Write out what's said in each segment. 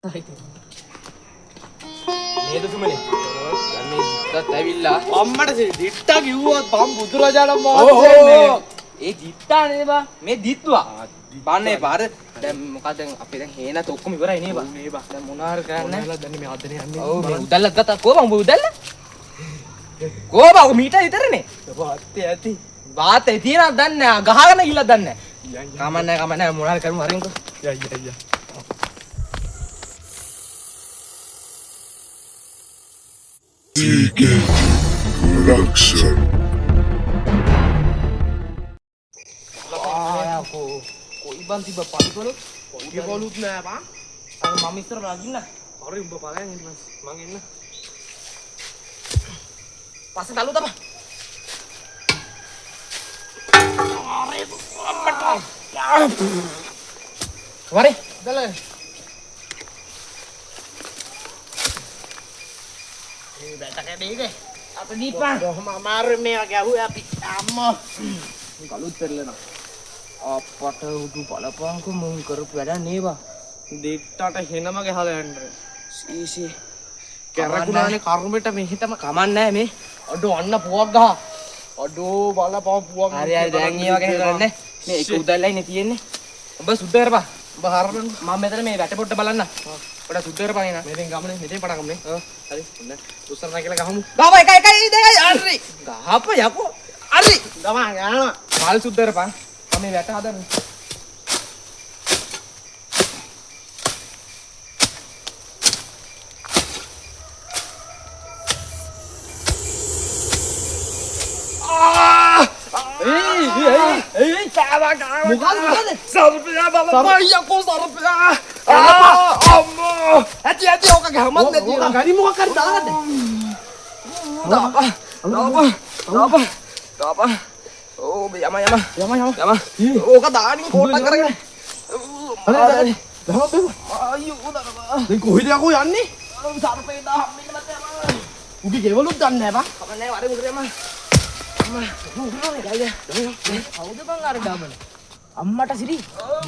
නේද තුමනේ? දැන් මේ දිත්තත් ඇවිල්ලා අම්මට දිත්තා කිව්වොත් මම බුදුරජාණන් වහන්සේ ඒ දිත්තා නේද බා මේ දිත්තුවා බන්නේ පාර දැන් මොකද දැන් අපේ දැන් හේනත් ඔක්කොම ඉවරයි නේ බා දැන් මොනාර කරන්නේ දැන් මේ ආදනේ යන්නේ ඔව් මේ උදැල්ලක් ගත්තා කොහොම උදැල්ල කොහොම මීටර් විතරනේ වාත්තේ ඇති වාත්තේ තියනක් දන්නේ නැහැ ගහගෙන ගිහලා දන්නේ නැහැ කමන්නේ මොනාර කරමු හරින්කෝ යා DK Production. Koi bang tiba pagi kalau? Dia balut na apa? Ang mamister lagi na. Hari umba pala yang ini mas, mangin na. Pasang talut apa? Mari, dalam. Beta kayak ini deh. Apa nih pak? Mamaru me gahu api ammo. Kalut terlena. අපට උඩු බලපංකු මුන් කරපු වැඩ නේවා දෙට්ටට හෙනම ගහලා යන්න CC කැරකුණානේ කර්මෙට මෙහෙටම කමන්නේ මේ අඩෝ අන්න පුවක් ගහ අඩෝ බලපං පුවක් හරි හරි දැන් ඒ වගේ කරන්නේ මේ එක උදැල්ලයි නේ තියෙන්නේ ඔබ සුද්ධ කරපන් ඔබ හරපන් මම මෙතන මේ වැට පොඩ්ඩ බලන්න පොඩ සුද්ධ කරපන් එන මෙතෙන් ගමනේ මෙතෙන් පටන් ගමනේ ඔව් හරි හොඳයි උස්සන්න කියලා ගහමු ගාව 1 2 හරි ගහප යකෝ හරි ගමන් යනවා මල් සුද්ධ කරපන් මේ වැට හදන්න මොකද සර්පයා බලපන් යකෝ සර්පයා අම්මෝ ඇටි ඔක ගහමත් නැති ගරි මොකක් හරි දාගන්න දාපා Oh, yama. Oh, kadaani kotak කරගෙන. හරි. දහම අයියෝ උදා. දැන් කොහෙද යකෝ යන්නේ? සර්පේ දහම් මෙන්න මත යනවා. උගේ ගෙවලුත් දන්නේ නැහැ බා. කමන්නේ වරේ මුදේ යම. කවුද බං අර ගමන? අම්මට සිරි.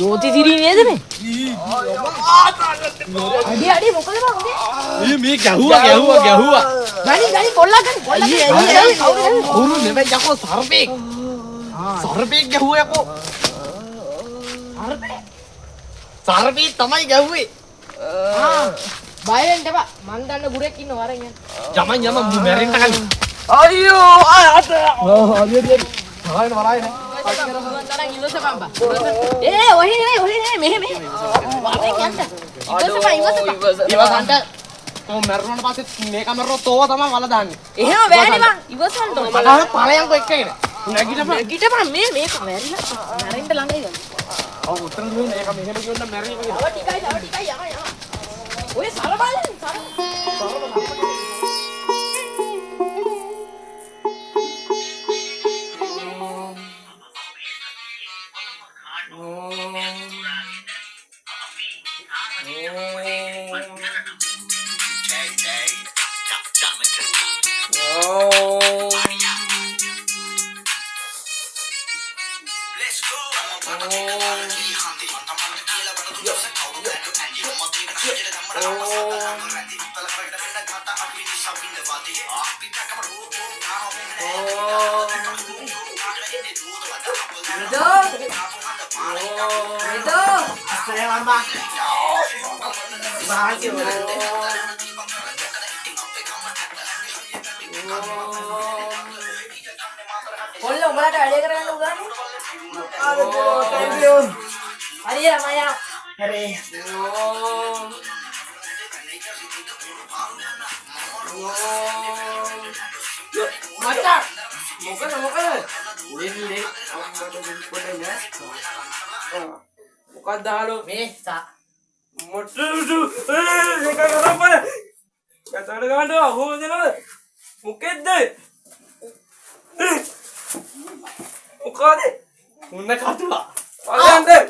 ජෝති සිරි නේද මේ? අඩි මොකද බං උගේ? මේ ගැහුවා. ගනි කොල්ලා ගනි. කවුරු නෙමෙයි යකෝ සර්පේ. සර්පෙක් ගැහුවා යකෝ සර්පේ තමයි ගැහුවේ බය වෙන්න එපා මං දන්න ගුරෙක් ඉන්න වරෙන් යන්න යම මැරෙන්න කලින් අයියෝ ආත හරි තායන වරායනේ ඔහි නේ මෙහෙ වරෙන් යන්න ඉවසපන් කොහොම මැරුණාට පස්සේ මේ කමරෝ තෝව තමයි වල දාන්නේ එහෙම බෑනේ මං ඉවසන්න ඕනේ මට පළයන්කෝ එක්කගෙන නැගිටපන් මේ කවැරිලා මැරෙන්න ළඟයි ගන්න. ඔව් උත්තර දුන්නේ මේක මෙහෙම කියන්න මැරෙන්න කියලා. තව ටිකයි යම. ඔය සර බලන්න සර. Boleh umbala ada kerana udah ni. Aduh, thank you. Hari ya Maya. Hari. Macam. Mokan. Lili. Bukan dah lo. Mesa. Motor. Sekarang apa? Kata dengan tu, aku ni lah. Mungkin deh. Bukan deh. Mana kata lah? Kalian deh.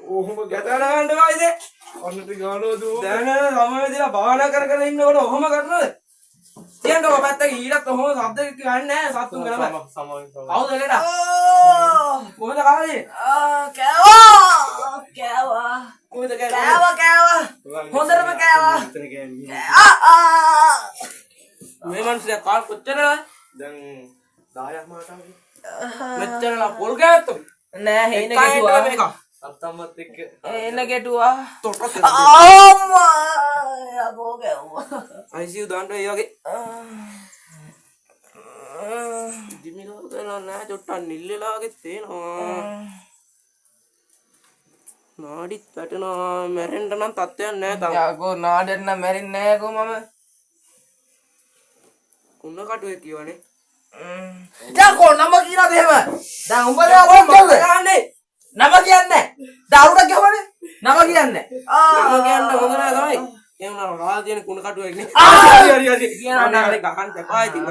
Oh, kata dengan tu aja. Anu tu gano tu. Jangan, sama dia bawa nak kerana ini orang, orang macam mana? තියන්න ඔබ පැත්තක ඊටත් කොහොම ශබ්ද කියන්නේ නැහැ සත්තුන් කරම. කවුද ලෙඩ? කොහෙද කාලේ? කෑවා. කොහෙද කෑවා. හොඳටම කෑවා. මේ මිනිස්සු කාල් කොච්චරද? දැන් 10ක් මාටාගේ. මෙච්චරලා පොල් ගෑත්තෝ. නෑ හේන ගැටුවා. මේක. අත්තම්මත් එක්ක. හේන ගැටුවා. තොටත් අම්මා යකෝ ගැව්වා. ICU දාන්න ඒ වගේ. දිමිලා දාලා නෑ චොට්ටක් නිල්ලලා වගේ තේනවා. නාඩිත් වැටෙනවා මැරෙන්න නම් තත්ත්වයක් නෑ තාම. යකෝ නාඩෙන්න මැරෙන්නේ නෑ යකෝ මම. කුණ කටුවේ කියවනේ. යකෝ නම කියනද එහෙම? දැන් උඹ දැන් ගාන්නේ. නම කියන්නේ. දරුණක් ගහවනේ. නම කියන්නේ. නම කියන්න හොඳ නෑ තමයි. එහෙම නම රාජ තියෙන කුණ කටුවේ නේ. හරි. කියනවා නෑ ගහන්න එපා ඉතින්.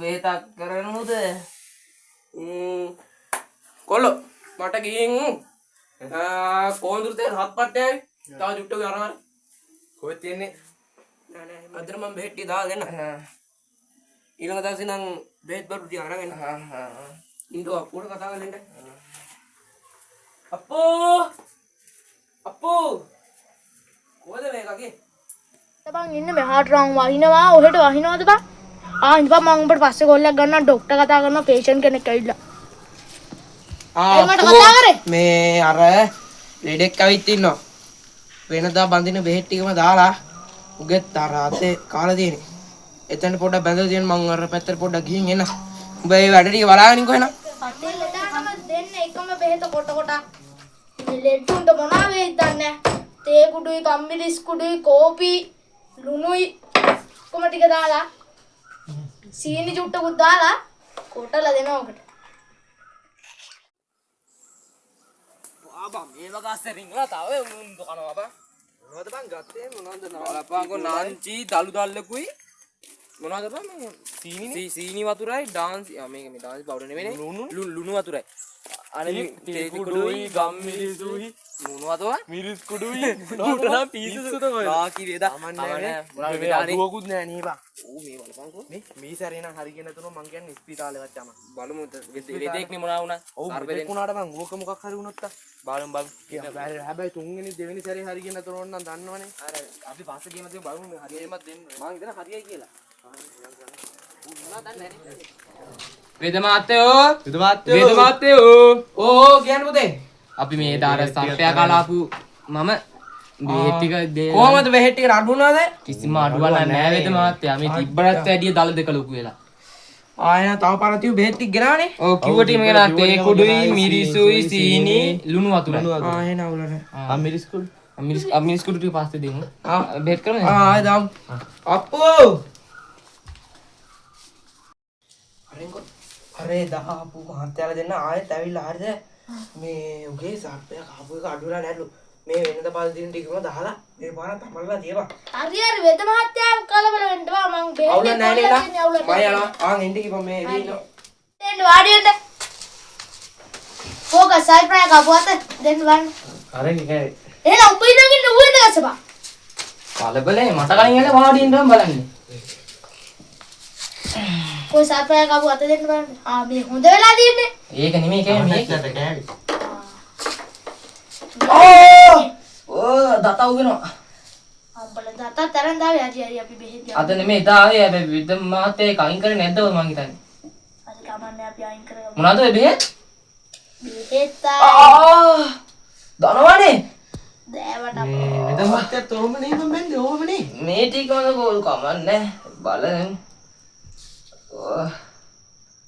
වේතක් කරනමුද? කොල්ලෝ මට ගිහින් කොන්දුරතේ හත් පට්ටයයි තව ජුට්ටෝ අරගෙන කොහෙද තියන්නේ නෑ නෑ අදට මම බෙහෙත් ටික දාලා දෙන්න ඊළඟ දවසේ නම් බෙහෙත් බඩු ටික අරගෙන ඉන්නවා අප්පුට කතා කරලා ඉන්න අප්පෝ කොහෙද මේකගේ බං ඉන්න මෙහාට රන් වහිනවා ඔහෙට වහිනවද බං ඉඳපන් මම උඹට පස්සේ කොල්ලක් ගන්නවා ඩොක්ටර් කතා කරනවා පේෂන්ට් කෙනෙක් ඇවිල්ලා මට කතා කරේ මේ අර ලෙඩෙක් ඇවිත් ඉන්නවා වෙනදා බඳින බෙහෙත් ටිකම දාලා උගෙත් අර අතේ කාලා තියෙන්නේ එතන පොඩ්ඩක් බැඳලා තියෙන මං අර පැත්තට පොඩ්ඩක් ගිහින් එන්න උඹ ඒ වැඩ ටික බලාගෙන ඉන්නකෝ එහෙනම් අතේ ලෙඩටම දෙන්න එකම බෙහෙත කොට මේ ලෙඩුන්ට මොනවා වෙයිද දන්නේ තේ කුඩුයි කම්බිරිස් කුඩුයි කෝපි ලුණුයි කොම ටික දාලා සීනි චුට්ටකුත් දාලා කොටලා දෙනවා ඔකට ආබා මේ වගාස්සේ රින්ගලා තව උන් කනවා බා. මොනවද බං ගත්තේ මොනවද බලපංකෝ නාන්චි දලු දල්ලකුයි මොනවද බං මේ සීනි වතුරයි ඩාන්ස් මේක මේ ඩාන්ස් පවුඩර් නෙමෙයි ලුණු වතුරයි අනේ තේ කුඩුයි ගම්මිරිසුයි ලුණු වතුර මිරිස් කුඩුයි උටනම් පීසුද බාකි වේද අමන්නේ දුවකුත් නෑ නේ බං ඌ මේ බලපංකෝ මේ සැරේ නම් හරියන්නේ නැතුනොත් මං කියන්නේ ස්පිතාලේ වච්චාම බලමු වෙදෙක් නේ මොනවා වුණා ඔව් වෙදෙක් වුණාට මං ඕක මොකක් හරි වුණොත් බලමු හැබැයි තුන්වෙනි දෙවෙනි සැරේ හරියන්නේ නැතුනොත් නම් දන්නවනේ අර අපි පස්සේ ගේම දෙමු බලමු හරියයිමත් දෙන්න මං හිතන හරියයි කියලා වේද මාත්‍යෝ ඕ කියන්න පුතේ අපි මේ දාර සත්‍යය කලාපු මම බෙහෙත් ටික කොහමද බෙහෙත් ටික අඩු වුණාද කිසිම අඩුවක් නැහැ වේද මාත්‍යා මේ තිබ්බටත් වැඩිය දල දෙක ලොකු වෙලා ආයෙ තව පාරතිව බෙහෙත් ටික ගෙනානේ ඔව් කිව්ව ටීම ගෙනා තේ කුඩුයි මිරිසුයි සීනි ලුණු වතුරයි ආයෙ නවුලනේ මිරිස් කුඩු ටික පස්සේ දෙමු බෙහෙත් කරමු ආයෙ දාමු අප්පෝ අරේ දාපු මහත්තයාලා දෙන්න ආයෙත් ඇවිල්ලා හරිද මේ උගේ සර්පය කාපු එක අඩු වෙලා නැලු මේ වෙනද පල් දින ටිකම දාලා මේ පාර තමල්ලා තියපන් හරි වෙද මහත්තයා කලබල වෙන්න බා මං බෙහෙත් අවුල නැහැ නේද මම යනවා යනවා ආන් එන්න කිව්වා මේ එළින දෙන්න වාඩි වෙන්න ෆෝකස් සයිප්‍රයි කපුවත දෙන්න වන්න අර කිකේ එහෙනම් උඹ ඉඳන් ඉන්න ඌ ඉඳ ගස්සපා කලබලේ මට කලින් ඇල වාඩි වෙන්න බලන්නේ කොයි සයිප්‍රයි කපුවත දෙන්න බලන්න මේ හොඳ වෙලා තියෙන්නේ ඒක නෙමෙයි කියන්නේ මේක ඕ දතා උගෙනවා අම්බල දත තරන් දාවේ හරි අපි බෙහෙත් ගියා අද නෙමෙයි දාවේ හැබැයි විද මාතේ කලින් කරේ නැද්ද මං හිතන්නේ අද කමන්නේ අපි අයින් කරගමු මොනවද ඔය බෙහෙත් බෙහෙත් දනවනේ දෑවට වෙද මහත්තයා තෝම නේ මම බැන්නේ ඕමනේ මේ ටිකම ගෝල් කමන්නේ බලන්න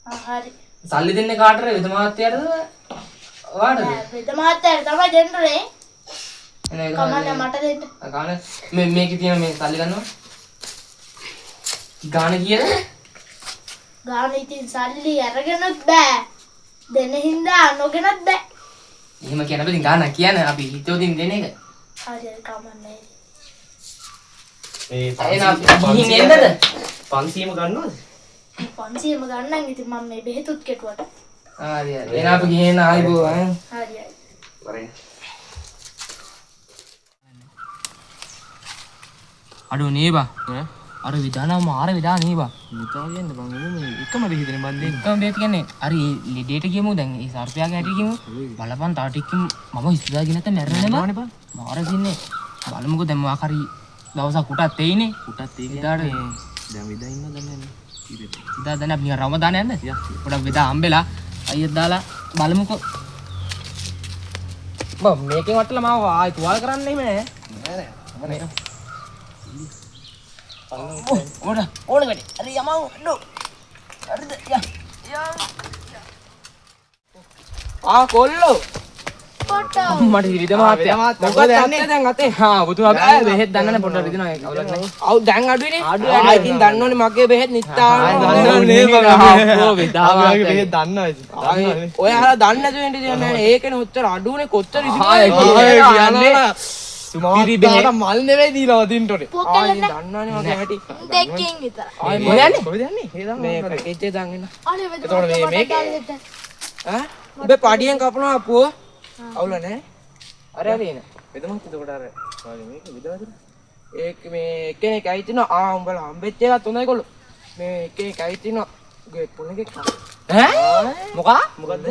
හරි සල්ලි දෙන්නේ කාටද විද මාත්‍යයටද වාටද වෙද මහත්තයාට තමයි දෙන්නේ එනේ කමන්නේ මට දෙන්න ගාන මේකේ තියෙන මේ සල්ලි ගන්නවා ගාන කීයද ගාන ඉතින් සල්ලි අරගෙනත් බෑ දෙන හින්දා නොගෙනත් බෑ එහෙම කියන බෑ ඉතින් ගාන කියන්නේ අපි හිතුවදින් දෙන එක හරි කමන්නේ එහෙනම් ගිහින් එන්නද 500ම ගන්නවද 500ම ගන්නම් ඉතින් මම මේ බෙහෙතුත් කෙටුවට හරි එහෙනම් අපි ගිහින් ආයිබෝ හරි වරේ අඩෝ නේ බා අර විදානම් මාර විදා නේ බා. නිකන් කියන්න බං මේ එකම බෙහෙතනේ මන් දෙන්නේ. එකම බේත් කියන්නේ අර ලෙඩේට ගියමු දැන් ඒ සර්පයාගේ හැටි ගියමු. බලපන් තා ටිකකින් මම ඉස්පිරිතාල ගිහින් නැත්නම් මැරෙන්නේ බා. මාර සින්නේ. බලමුකෝ දැන් මොකක් හරි දවසක් උටත් එයිනේ. උටත් ඒක විදාට දැන් විදා ඉන්න දන්නේ නැහැ. විදා දැන් අපි නිකන් රමදාන යන්න. පොඩක් විදා හම්බෙලා අයියත් දාලා බලමුකෝ. බා මේකෙන් වටලා මාව ආයි තුවාල කරන්න එහෙම නෑ. නෑ නෑ. ඕන වැඩි. අර යමව නෝ. හරිද? ආ කොල්ලෝ. පොට මට විද මහත්තයා. මොකද යන්නේ දැන් අතේ? හා පුතුමා බෙහෙත් දන්නනේ පොඩ්ඩක් රිදිනවා ඒක අවුලක් නැහැ. අවු දැන් අඩුයිනේ. ආයි ඉතින් දන්නෝනේ මගේ බෙහෙත් නිත්තාම. බෙහෙත් දන්නවා. ඔය අහලා දන්නේ නැතුව ඉඳී තියන්නේ ඒකනේ ඔච්චර අඩුනේ කොච්චර සුපිරි බෙහෙත් මල් නෙවෙයි දීලා වදින්නට. පොකලනේ දන්නවනේ මගේ හැටි. දෙකකින් විතර. ආයි මොකද යන්නේ? කොහෙද යන්නේ? මේ පැකේජ් එක දාන් එන්න. අනේ වෙද එතකොට මේක ඈ ඔබේ පඩියෙන් කපනවා අපුව. අවුල නැහැ. අර ඇලින. වෙදමත් එතකොට අර මේක විදවද? ඒක මේ එක්කෙනෙක් ඇවිත් තිනවා ආ උඹලා හම්බෙච්ච එකත් හොඳයි කොල්ලෝ. මේ එක්කෙනෙක් ඇවිත් තිනවා ගේ පුණෙක් ඈ මොකා? මොකද්ද?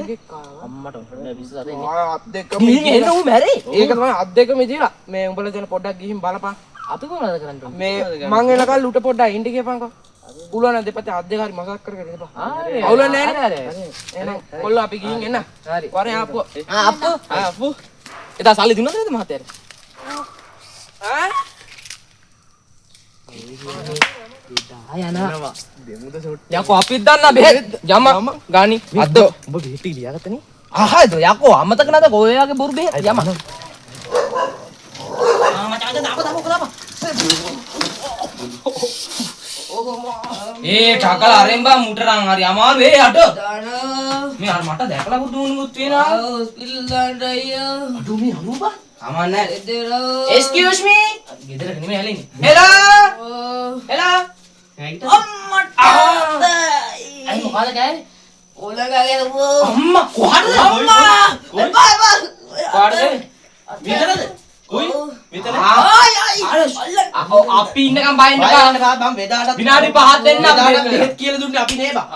අම්මට පිස්සු අදින්නේ. අත් දෙකම ගිහින් එන්න ඌ මැරේ. ඒක තමයි අත් දෙකම ඉදිලා. මේ උඹලා දැන් පොඩ්ඩක් ගිහින් බලපන්. අපි කොහොමද කරන්න ඕනේ? මේ මං එනකල් උට පොඩ්ඩක් ඉන්න කියපන්කෝ. පුළුවන් නම් දෙපැත්තේ අත් දෙක හරි මසක් කරගෙන ඉඳපන්. අවුල නැහැ නේ. එහෙනම් කොල්ලෝ අපි ගිහින් එන්න. හරි. වරේ ආපුව. අප්පු. ආපු. එදා සල්ලි දුන්නද නේද මහත්තයාට? ඈ යනවා. දෙමුද සොට්. යකෝ අපිත් දන්නා බෙහෙත්. යම ගානි. අද්ද. ඔබ බෙහෙත් ටික ලියාගත්තනේ. ආහද යකෝ අමතක නැද කොහේගේ බොරු බෙහෙත් යම. ඒ ටකල අරෙන් බා මුටරන් හරි අමාරු ඒ අඩ. මේ අර මට දැකලා පුදු වුණුත් වෙනවා. හොස්පිටල් දාන්න අයියා. අඩු මේ අනුබා. අමන්නේ. එක්ස්කියුස් මී. ගෙදරක නෙමෙයි හැලෙන්නේ. හෙලා. අම්මට. අයි මොකද ගෑනේ? ඔලගාගෙන අම්මා කොහටද? අම්මා. එපා එපා. කොහටද? විතරද? කොයි? විතර. අපි ඉන්නකම් බයින්න බා. මම වෙදාට විනාඩි 5ක් දෙන්න අපි බෙහෙත් කියලා දුන්නේ අපි නේ බා.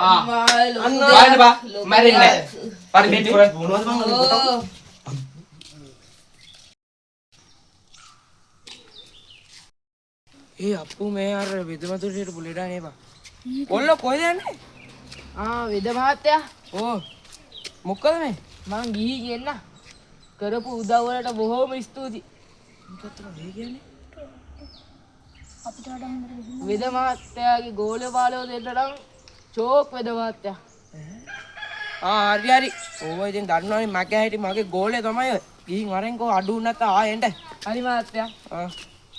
අන්න බයින්න බා. මැරෙන්නේ නැහැ. පරි බෙහෙත් කරන් මොනවද මම පොතක්. ඒ අප්පු මේ අර වෙදමතුරේට පුලේඩා නේ බා. කොල්ල කොහෙද යන්නේ? වෙද මහත්තයා ඕ මොකද මේ? මං ගිහි කියන්න කරපු උදව් වලට බොහොම ස්තුතියි. මොකක්ද මේ කියන්නේ? වෙද මහත්තයාගේ ගෝල බාලෝ දෙන්න නම් චෝක් වෙද මහත්තයා. හරි හරි. ඕව ඉතින් දන්නවනේ මගේ හැටි මගේ ගෝලේ තමයි ඔය. ගිහින් වරෙන්කෝ අඩු නැත්නම් ආයෙන්න. හරි මහත්තයා.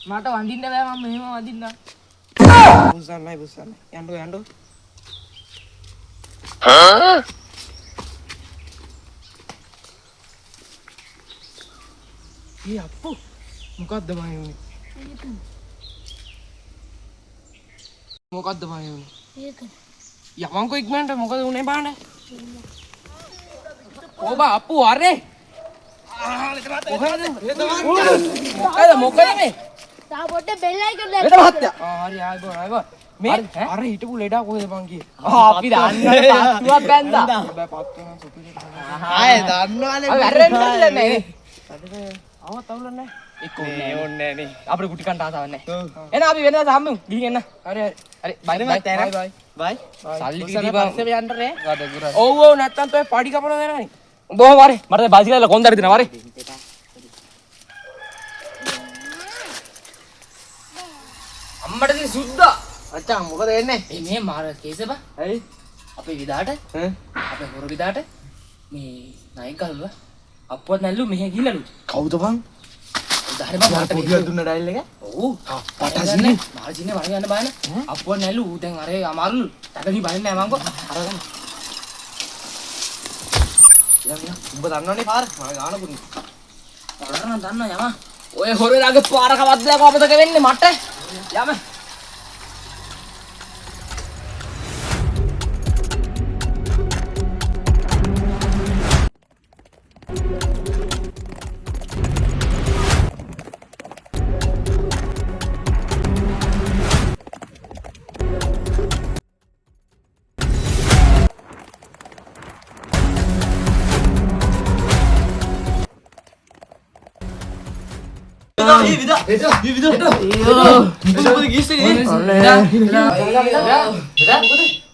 මට වඳින්න බෑ මම මෙහෙම වඳින්නම්. බුස්සන්නයි. යන්නෝ. ඒ අප්පු මොකද්ද වයින්නේ? මොකද්ද වයින්නේ? ඒක යමන්කෝ ඉක්මනට මොකද උනේ බලන්න. ඕබා අප්පු අරේ. මොකද මේ? තා පොඩ්ඩ බෙල් අයිකන් වෙද මහත්තයා. හරි ආයෝ. මේ අර හිටපු ලෙඩා කොහෙද බං කියේ? අපි දන්නවනේ පාත්තුවක් බැන්දා. බෑ පත්තු නම් සුපිරි. ආයේ දන්නවනේ අපි වැරෙන්නේ නැහැ. ආවත් අවුල නැහැ. එක්ක ඕනේ නේ. අපිට කුටි කන්න ආසාවක් නැහැ. එහෙනම් අපි වෙනදා සම්මු ගිහින් එන්න. හරි. හරි බයි බයි. සල්ලි ටික දීපන්. පස්සේ යන්න රේ. ගාද ගුරා. ඔව් නැත්තම් තෝ පඩි කපන දෙනවනේ. බොහොම වරේ. මට දැන් බයිසිකල් කොන්දර දිනවා වරේ. අම්මට ඉතින් සුද්දා. අච්චා මොකද වෙන්නේ? මේ මාර කේස බා. ඇයි? අපේ විදාට අපේ හොර විදාට මේ නයි ගල්වා අප්පුවත් නැල්ලු මෙහෙ ගිහලලු. කවුද බං? උදාහරණ බා මට පොඩියක් දුන්න ඩයිල් එක? ඔව්. පටසින්නේ. මාර්ජිනේ වරගෙන යන්න බයන. අප්පුවත් නැල්ලු ඌ දැන් අර අමාරුලු. තකදී බලන්නේ නැහැ මංකෝ. අරගන්න. යම් උඹ දන්නවනේ පාර. මම ගානකුත්. දන්නා යම. ඔය හොරලාගේ පාර කවද්දලා කොහමද වෙන්නේ මට? යම.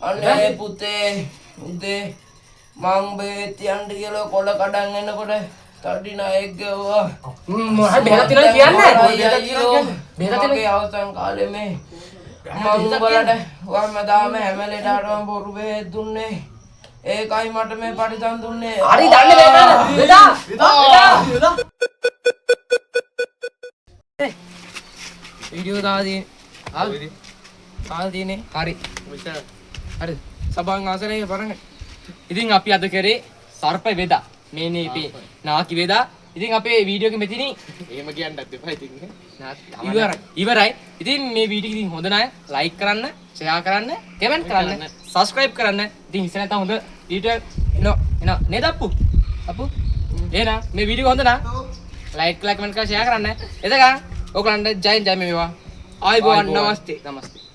අනේ පුතේ උදේ මං බේත් යන්න කියලා කොළ කඩන් එනකොට තඩි නායක ගවවා මොහොත බෙහෙත් තියලා කියන්නේ මගේ අවසන් කාලේ මේ මං උඹලට වර්මදාම හැමලේටම බොරු බෙහෙත් දුන්නේ ඒකයි මට මේ පරිසම් දුන්නේ හරි දන්නේ බේදා වීඩියෝ දාදී ආල් දිනේ හරි හරි සබන් ආසනේ බලන්න ඉතින් අපි අද කරේ සර්ප වේදා මේ නීපේ නාකි වේදා ඉතින් අපේ වීඩියෝ එක මෙතනින් එහෙම කියන්නත් එපා ඉතින් ඉවරයි ඉතින් මේ වීඩියෝ ඉතින් හොඳ නැහැ ලයික් කරන්න ෂෙයා කරන්න කමෙන්ට් කරන්න සබ්ස්ක්‍රයිබ් කරන්න ඉතින් ඉස්සර නැත්නම් හොඳ වීඩියෝ එන නේද අප්පු එහෙනම් මේ වීඩියෝ හොඳ නම් ලයික් කමෙන්ට් කරලා ෂෙයා කරන්න එතකන් ඔයගලන්ට ජය ජය මේවා ආයිබෝවන් නමස්තේ